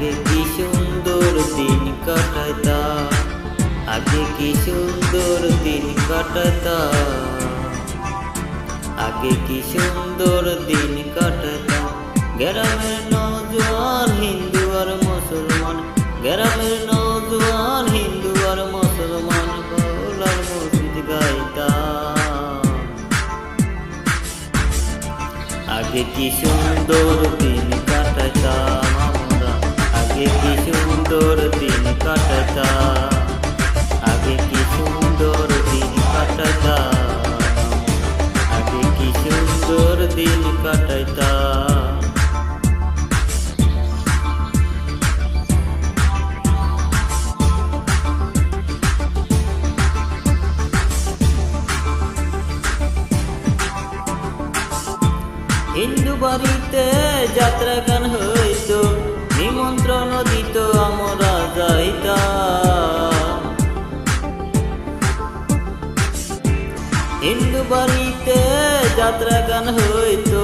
আগে কি সুন্দর দিন কাটাতাম, আগে কি সুন্দর দিন কাটাতাম, আগে কি সুন্দর দিন কাটাতাম। গ্রামের নওজোয়ান হিন্দু আর মুসলমান, গ্রামের নওজোয়ান হিন্দু আর মুসলমান বাউলার মসজিদ গাইতাম। আগে কি সুন্দর দিন কাটাতাম আমরা, আগে কি সুন্দর দিন কাটাতাম, আগে কি সুন্দর দিন কাটাতাম, আগে কি সুন্দর দিন কাটাতাম। হিন্দু বাড়িতে যাত্রা গান হইতো, নিমন্ত্রণ দিত আমরা যাইতাম। হিন্দু বাড়িতে যাত্রা গান হইতো,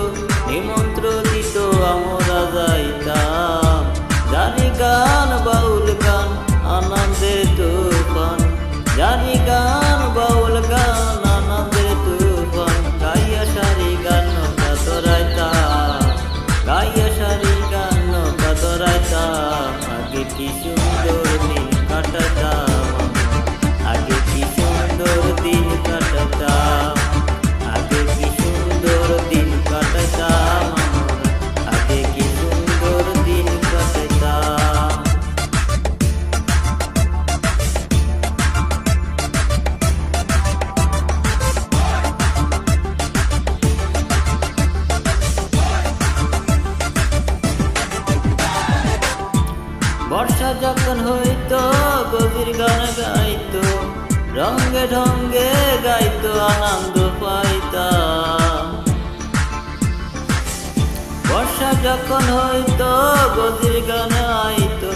নিমন্ত্রণ দিত আমরা যাইতাম। জানি গান বাউল গান আনন্দের তুফান, জানি গান বাউল গান আনন্দের তুফান। গাইয়া সারি গান গাইয়া সারি গান কাতরাইতাম। আগে কি সুন্দর দিন কাটাতাম, আগে কি সুন্দর দিন কাটাতাম, আগে কি সুন্দর দিন কাটাতাম, আগে কি সুন্দর দিন কাটাতাম। বর্ষা যখন হইতো গভীর গান গাইতো, রঙে ঢঙ্গে গাইতো আনন্দ পাইতাম। বর্ষা যখন হইতো গভীর গান আইতো,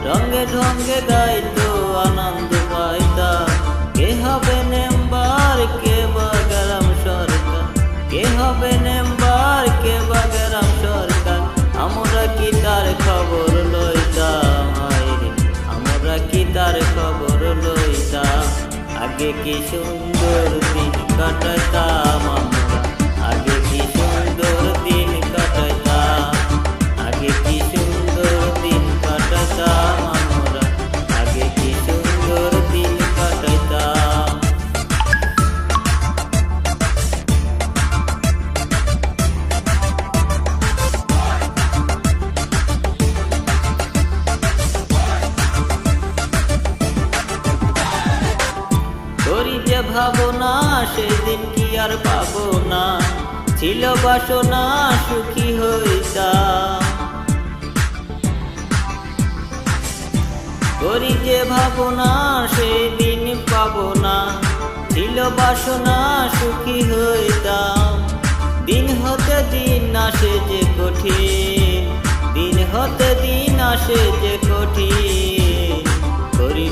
রঙে ঢঙ্গে গাইতো আনন্দ পাইতাম। কে হবে নেম্বার কে বা গ্রাম সরকার, কে হবে নেম্বার কে বা গ্রাম সরকার, আমরা কি তার খবর লইতাম, আমরা কি তার খবর লইতাম। আগে কি সুন্দর দিন কাটাতাম আমরা, আগে কি সুন্দর দিন কাটাতাম, আগে কি সুন্দর দিন কাটাতাম আমরা, আগে কি সুন্দর দিন কাটাতাম। করি যে ভাবনা সেদিন কি আর পাবো না, ছিল বাসনা সুখী হইতাম। করি যে ভাবনা সেদিন পাবো না, ছিল বাসনা সুখী হইতাম। দিন হতে দিন আসে যে কঠিন, দিন হতে দিন আসে যে কঠিন, করি